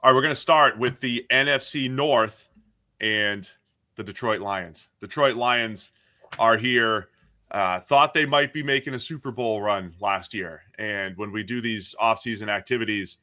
All right, we're going to start with the NFC North and the Detroit Lions. Detroit Lions are here. Thought they might be making a Super Bowl run last year. And when we do these offseason activities,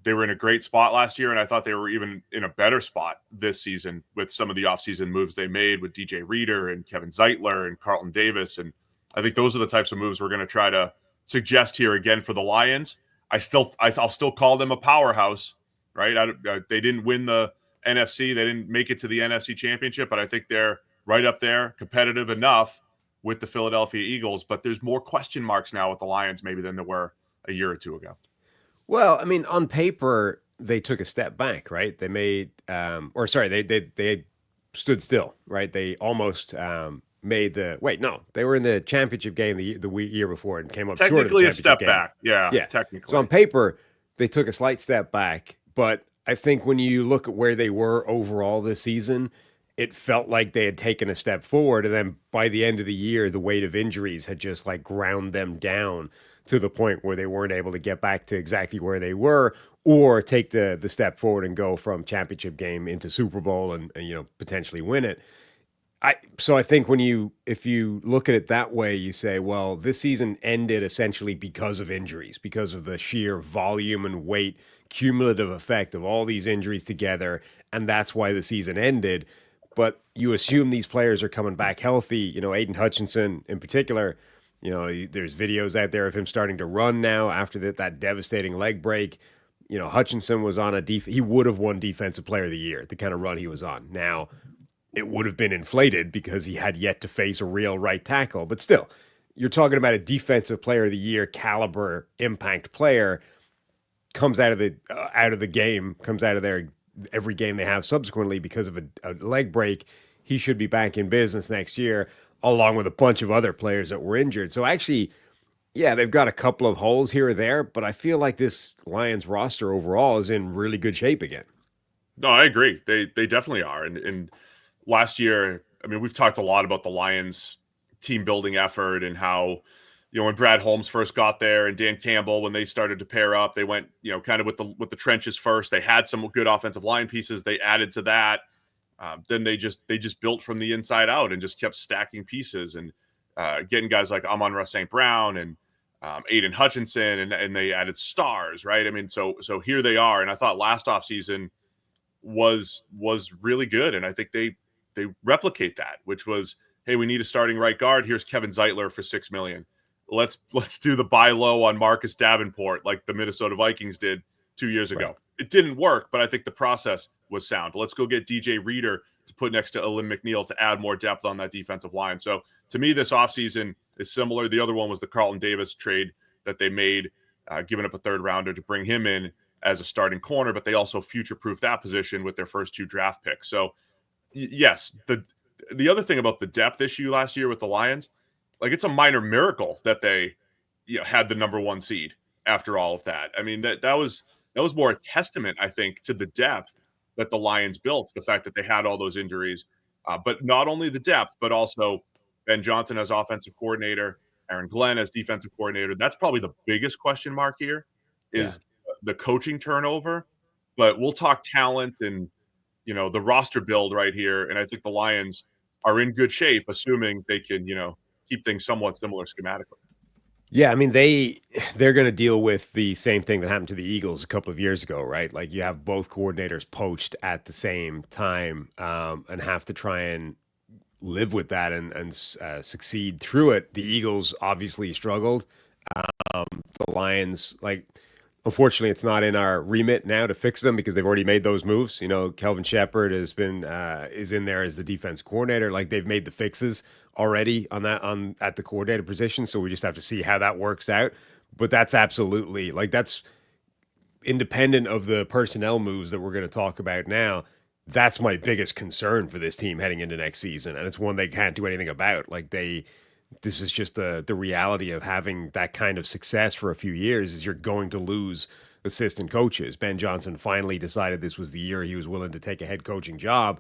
they were in a great spot last year, and I thought they were even in a better spot this season with some of the offseason moves they made with DJ Reader and Kevin Zeitler and Carlton Davis. And I think those are the types of moves we're going to try to suggest here again for the Lions. I'll still call them a powerhouse, right? They didn't win the NFC. They didn't make it to the NFC Championship, but I think they're right up there, competitive enough with the Philadelphia Eagles. But there's more question marks now with the Lions maybe than there were a year or two ago. Well, I mean, on paper, they took a step back, right? They made, they stood still, right? They almost made they were in the championship game the year before and came up short of the Technically a championship step game. back. Yeah, technically. So on paper, they took a slight step back, but I think when you look at where they were overall this season, it felt like they had taken a step forward. And then by the end of the year, the weight of injuries had just like ground them down to the point where they weren't able to get back to exactly where they were or take the step forward and go from championship game into Super Bowl and potentially win it. So I think if you look at it that way, you say, well, this season ended essentially because of injuries, because of the sheer volume and weight, cumulative effect of all these injuries together, and that's why the season ended. But you assume these players are coming back healthy. Aiden Hutchinson in particular, there's videos out there of him starting to run now after that devastating leg break. Hutchinson was on he would have won Defensive Player of the Year, the kind of run he was on. Now, it would have been inflated because he had yet to face a real right tackle. But still, you're talking about a Defensive Player of the Year caliber impact player comes out of the game, comes out of there every game they have subsequently because of a leg break. He should be back in business next year, along with a bunch of other players that were injured. So actually, yeah, they've got a couple of holes here or there, but I feel like this Lions roster overall is in really good shape again. No, I agree. They definitely are. And last year, I mean, we've talked a lot about the Lions team building effort and how, when Brad Holmes first got there and Dan Campbell, when they started to pair up, they went, kind of with the trenches first. They had some good offensive line pieces. They added to that. Then they just built from the inside out and just kept stacking pieces and getting guys like Amon-Ra St. Brown and Aiden Hutchinson, and they added stars, right? I mean, so here they are. And I thought last offseason was really good. And I think they replicate that, which was, hey, we need a starting right guard. Here's Kevin Zeitler for $6 million. Let's do the buy low on Marcus Davenport like the Minnesota Vikings did 2 years ago. Right. It didn't work, but I think the process was sound. Let's go get DJ Reader to put next to Alim McNeil to add more depth on that defensive line. So to me, this offseason is similar. The other one was the Carlton Davis trade that they made, giving up a third rounder to bring him in as a starting corner, but they also future-proofed that position with their first 2 draft picks. So yes, the other thing about the depth issue last year with the Lions, like it's a minor miracle that they had the number 1 seed after all of that. I mean, that was more a testament, I think, to the depth that the Lions built, the fact that they had all those injuries. But not only the depth, but also Ben Johnson as offensive coordinator, Aaron Glenn as defensive coordinator. That's probably the biggest question mark here is the coaching turnover. But we'll talk talent and, the roster build right here. And I think the Lions are in good shape, assuming they can, keep things somewhat similar schematically. Yeah, I mean, they're going to deal with the same thing that happened to the Eagles a couple of years ago, right? Like you have both coordinators poached at the same time and have to try and live with that and succeed through it. The Eagles obviously struggled. The Lions, unfortunately, it's not in our remit now to fix them because they've already made those moves. Kelvin Shepard has been is in there as the defense coordinator. Like they've made the fixes already at the coordinator position. So we just have to see how that works out. But that's absolutely that's independent of the personnel moves that we're going to talk about now. That's my biggest concern for this team heading into next season, and it's one they can't do anything about. This is just the reality of having that kind of success for a few years is you're going to lose assistant coaches. Ben Johnson finally decided this was the year he was willing to take a head coaching job.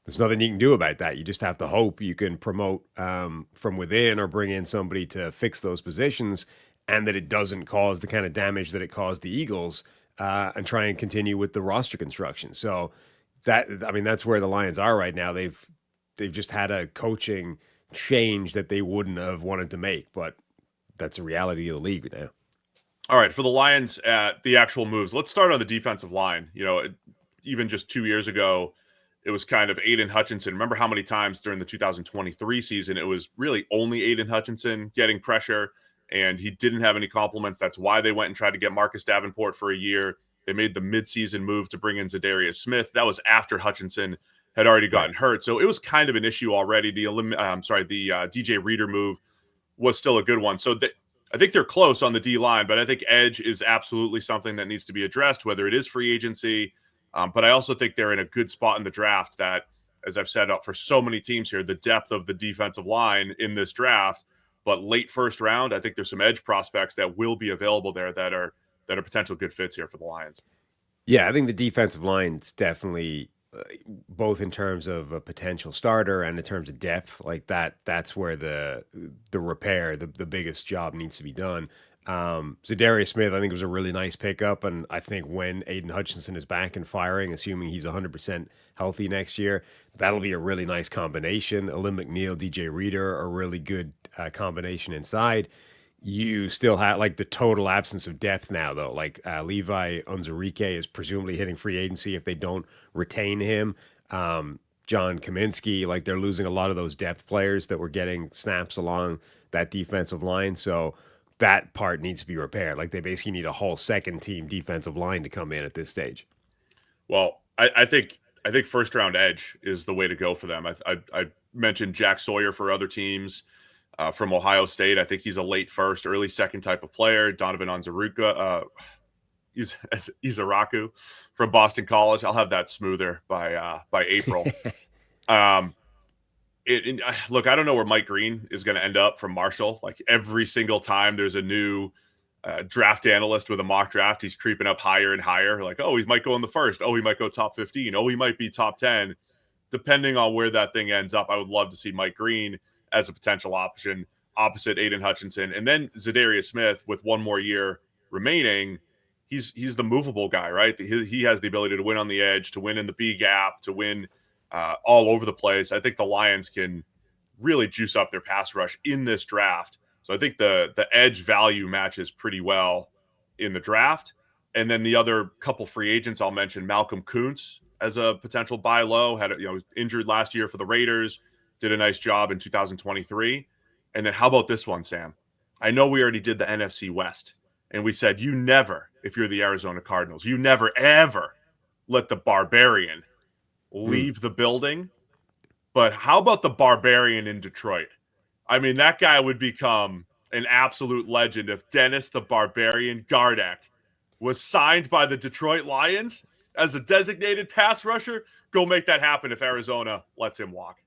There's nothing you can do about that. You just have to hope you can promote from within or bring in somebody to fix those positions and that it doesn't cause the kind of damage that it caused the Eagles and try and continue with the roster construction. So that's where the Lions are right now. They've just had a coaching change that they wouldn't have wanted to make, but that's a reality of the league now. All right, for the Lions, the actual moves. Let's start on the defensive line. Even just 2 years ago, it was kind of Aiden Hutchinson. Remember how many times during the 2023 season it was really only Aiden Hutchinson getting pressure, and he didn't have any compliments. That's why they went and tried to get Marcus Davenport for a year. They made the midseason move to bring in Zadarius Smith. That was after Hutchinson had already gotten hurt, so it was kind of an issue already. The DJ Reader move was still a good one. So I think they're close on the D line, but I think edge is absolutely something that needs to be addressed, whether it is free agency. But I also think they're in a good spot in the draft that, as I've said for so many teams here, the depth of the defensive line in this draft, but late first round, I think there's some edge prospects that will be available there that are potential good fits here for the Lions. Yeah, I think the defensive line's definitely both in terms of a potential starter and in terms of depth, like that's where the repair, the biggest job needs to be done. Zadarius Smith, I think, was a really nice pickup, and I think when Aiden Hutchinson is back and firing, assuming he's 100% healthy next year, that'll be a really nice combination. Alim McNeil, DJ Reader, a really good combination inside. You still have like the total absence of depth now, though. Like Levi Onwuzurike is presumably hitting free agency if they don't retain him. John Kaminsky, like they're losing a lot of those depth players that were getting snaps along that defensive line. So that part needs to be repaired. Like they basically need a whole second team defensive line to come in at this stage. Well, I think first round edge is the way to go for them. I mentioned Jack Sawyer for other teams. From Ohio State, I think he's a late first, early second type of player. Donovan Izaraku from Boston College. I'll have that smoother by April. Look, I don't know where Mike Green is going to end up from Marshall. Like every single time there's a new draft analyst with a mock draft, he's creeping up higher and higher. Like, oh, he might go in the first. Oh, he might go top 15. Oh, he might be top 10. Depending on where that thing ends up, I would love to see Mike Green as a potential option opposite Aiden Hutchinson. And then Zadarius Smith with one more year remaining, he's the movable guy, right? He has the ability to win on the edge, to win in the B gap, to win all over the place. I think the Lions can really juice up their pass rush in this draft. So I think the edge value matches pretty well in the draft. And then the other couple free agents I'll mention, Malcolm Kuntz as a potential buy low, injured last year for the Raiders, did a nice job in 2023. And then how about this one, Sam? I know we already did the NFC West, and we said you never, if you're the Arizona Cardinals, you never, ever let the Barbarian leave the building. But how about the Barbarian in Detroit? I mean, that guy would become an absolute legend if Dennis the Barbarian Gardeck was signed by the Detroit Lions as a designated pass rusher. Go make that happen if Arizona lets him walk.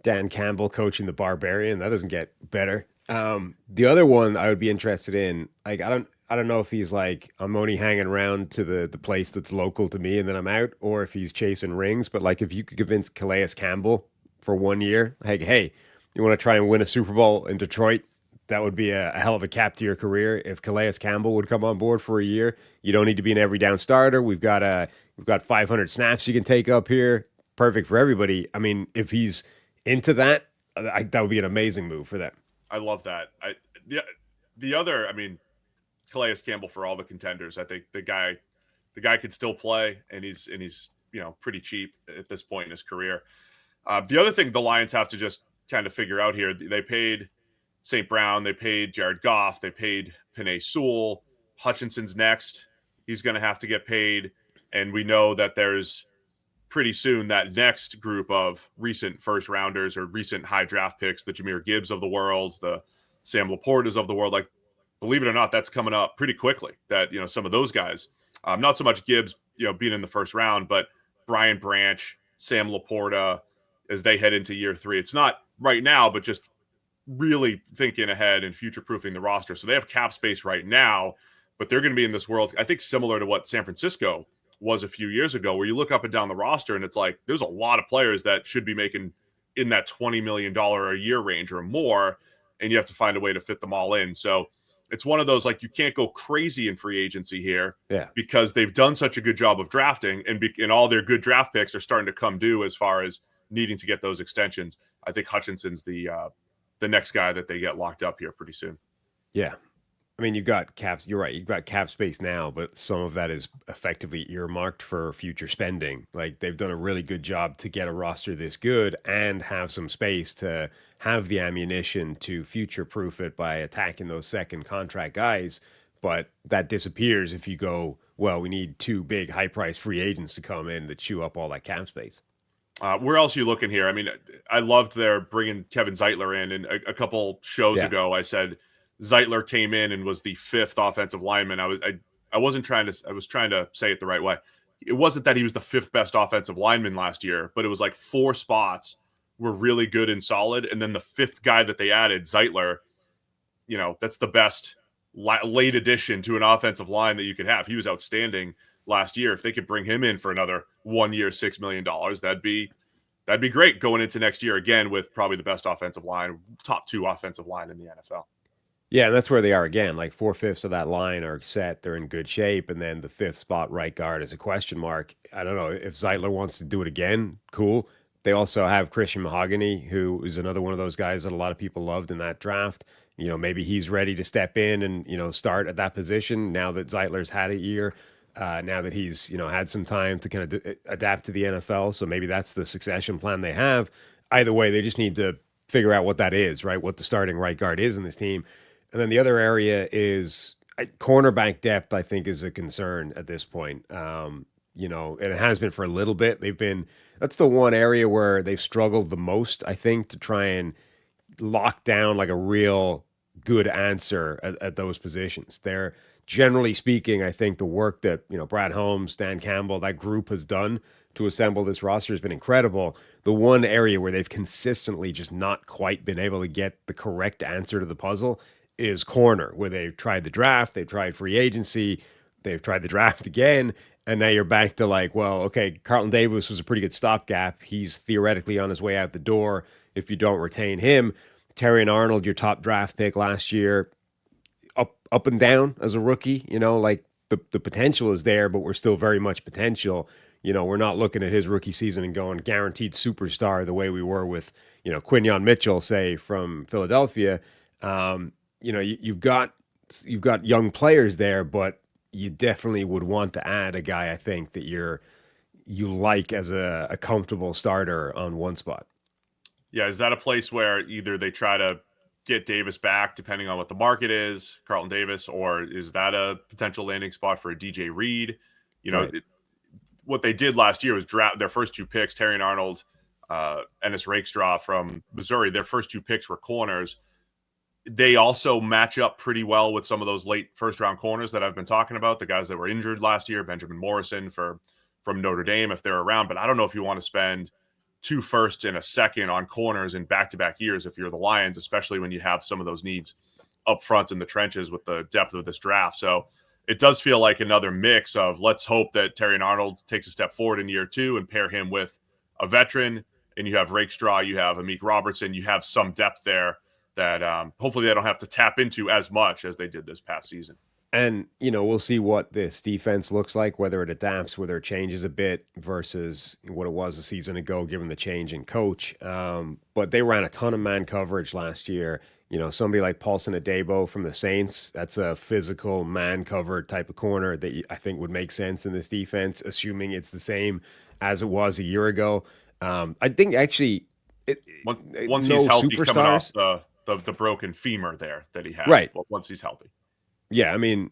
Dan Campbell coaching the Barbarian. That doesn't get better. The other one I would be interested in, like, I don't know if he's like, I'm only hanging around to the place that's local to me and then I'm out, or if he's chasing rings. But like, if you could convince Calais Campbell for 1 year, like, hey, you want to try and win a Super Bowl in Detroit? That would be a hell of a cap to your career. If Calais Campbell would come on board for a year, you don't need to be an every down starter. We've got 500 snaps you can take up here. Perfect for everybody. I mean, if he's into that, that would be an amazing move for them. I love that. The other, I mean, Calais Campbell for all the contenders. I think the guy could still play, and he's pretty cheap at this point in his career. The other thing the Lions have to just kind of figure out here, they paid St. Brown, they paid Jared Goff, they paid Penei Sewell. Hutchinson's next. He's going to have to get paid, and we know that there's pretty soon that next group of recent first rounders or recent high draft picks, the Jahmyr Gibbs of the world, the Sam Laportas of the world, like, believe it or not, that's coming up pretty quickly, that, some of those guys, not so much Gibbs, being in the first round, but Brian Branch, Sam Laporta, as they head into year 3. It's not right now, but just really thinking ahead and future-proofing the roster. So they have cap space right now, but they're going to be in this world, I think, similar to what San Francisco was a few years ago, where you look up and down the roster and it's like there's a lot of players that should be making in that $20 million a year range or more, and you have to find a way to fit them all in. So it's one of those, like, you can't go crazy in free agency here Yeah. because they've done such a good job of drafting, and all their good draft picks are starting to come due as far as needing to get those extensions. I think Hutchinson's the next guy that they get locked up here pretty soon. Yeah. I mean, you've got caps. You're right. You've got cap space now, but some of that is effectively earmarked for future spending. Like, they've done a really good job to get a roster this good and have some space to have the ammunition to future proof it by attacking those second contract guys. But that disappears if you go, well, we need two big high price free agents to come in that chew up all that cap space. Where else are you looking here? I mean, I loved their bringing Kevin Zeitler in, and a couple shows ago, I said Zeitler came in and was the 5th offensive lineman. I was trying to say it the right way. It wasn't that he was the 5th best offensive lineman last year, but it was like 4 spots were really good and solid, and then the 5th guy that they added, Zeitler, that's the best late addition to an offensive line that you could have. He was outstanding last year. If they could bring him in for another 1 year, $6 million, that'd be great going into next year again with probably the best offensive line, top 2 offensive line in the NFL. Yeah, and that's where they are again. Like 4/5 of that line are set; they're in good shape, and then the 5th spot, right guard, is a question mark. I don't know if Zeitler wants to do it again. Cool. They also have Christian Mahogany, who is another one of those guys that a lot of people loved in that draft. Maybe he's ready to step in and start at that position now that Zeitler's had a year. Now that he's had some time to kind of adapt to the NFL, so maybe that's the succession plan they have. Either way, they just need to figure out what that is, right? What the starting right guard is in this team. And then the other area is cornerback depth, I think, is a concern at this point. And it has been for a little bit. That's the one area where they've struggled the most, I think, to try and lock down like a real good answer at those positions. They're generally speaking, I think the work that, Brad Holmes, Dan Campbell, that group has done to assemble this roster has been incredible. The one area where they've consistently just not quite been able to get the correct answer to the puzzle is corner, where they've tried the draft, they've tried free agency, they've tried the draft again, and now you're back to like, well, okay, Carlton Davis was a pretty good stopgap. He's theoretically on his way out the door if you don't retain him. Terrion Arnold, your top draft pick last year, up and down as a rookie, like the potential is there, but we're still very much potential. We're not looking at his rookie season and going guaranteed superstar the way we were with, Quinyon Mitchell, say, from Philadelphia. You've got young players there, but you definitely would want to add a guy, I think, that you like as a comfortable starter on one spot. Yeah, is that a place where either they try to get Davis back, depending on what the market is, Carlton Davis, or is that a potential landing spot for a DJ Reed? Right. What they did last year was draft their first 2 picks, Terrion Arnold, Ennis Rakestraw from Missouri. Their first 2 picks were corners. They also match up pretty well with some of those late first-round corners that I've been talking about, the guys that were injured last year, Benjamin Morrison from Notre Dame, if they're around. But I don't know if you want to spend 2 firsts and a second on corners in back-to-back years if you're the Lions, especially when you have some of those needs up front in the trenches with the depth of this draft. So it does feel like another mix of let's hope that Terrion Arnold takes a step forward in year 2 and pair him with a veteran, and you have Rakestraw, you have Amik Robertson, you have some depth there that hopefully they don't have to tap into as much as they did this past season. And, we'll see what this defense looks like, whether it adapts, whether it changes a bit versus what it was a season ago, given the change in coach. But they ran a ton of man coverage last year. Somebody like Paulson Adebo from the Saints, that's a physical man-covered type of corner that I think would make sense in this defense, assuming it's the same as it was a year ago. I think actually once he's healthy, coming off the broken femur there that he had. Right. Well, once he's healthy. Yeah, I mean,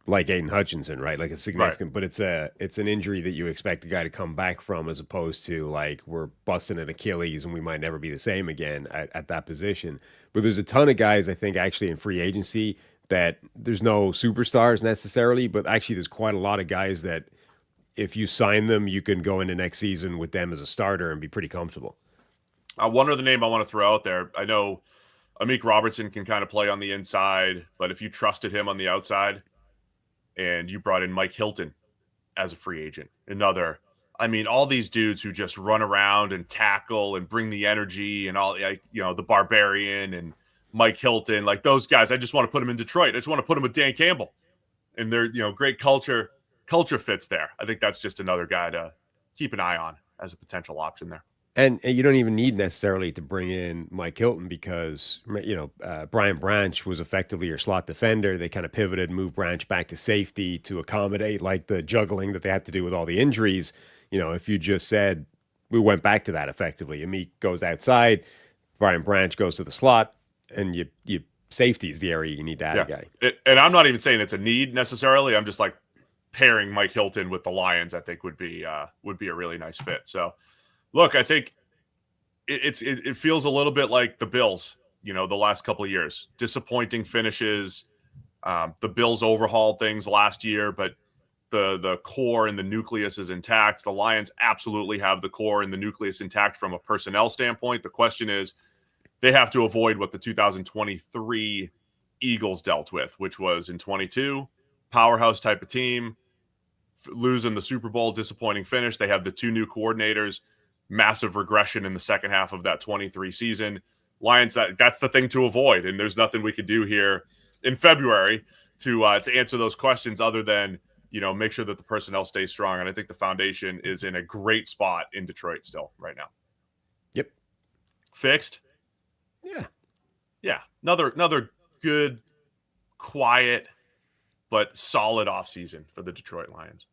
like Aiden Hutchinson, right? Like a significant, but it's an injury that you expect the guy to come back from, as opposed to like we're busting an Achilles and we might never be the same again at that position. But there's a ton of guys, I think, actually in free agency that there's no superstars necessarily, but actually there's quite a lot of guys that if you sign them, you can go into next season with them as a starter and be pretty comfortable. One other name I want to throw out there, I know Amik Robertson can kind of play on the inside, but if you trusted him on the outside and you brought in Mike Hilton as a free agent, all these dudes who just run around and tackle and bring the energy and all, the Barbarian and Mike Hilton, like those guys. I just want to put them in Detroit. I just want to put them with Dan Campbell, and they're great culture fits there. I think that's just another guy to keep an eye on as a potential option there. And you don't even need necessarily to bring in Mike Hilton because, Brian Branch was effectively your slot defender. They kind of pivoted and moved Branch back to safety to accommodate like the juggling that they had to do with all the injuries. If you just said we went back to that effectively, Amit goes outside, Brian Branch goes to the slot, and you safety is the area you need to add a guy. And I'm not even saying it's a need necessarily. I'm just like pairing Mike Hilton with the Lions, I think would be a really nice fit. So look, I think it feels a little bit like the Bills, the last couple of years. Disappointing finishes. The Bills overhauled things last year, but the core and the nucleus is intact. The Lions absolutely have the core and the nucleus intact from a personnel standpoint. The question is, they have to avoid what the 2023 Eagles dealt with, which was in 22, powerhouse type of team, losing the Super Bowl, disappointing finish. They have the 2 new coordinators, massive regression in the second half of that 23 season. Lions, that's the thing to avoid, and there's nothing we could do here in February to answer those questions other than make sure that the personnel stays strong. And I think the foundation is in a great spot in Detroit still right now. Yep. Fixed. Yeah. Another good, quiet, but solid offseason for the Detroit Lions.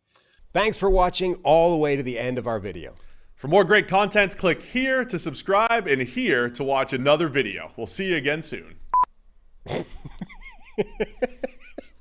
Thanks for watching all the way to the end of our video. For more great content, click here to subscribe and here to watch another video. We'll see you again soon.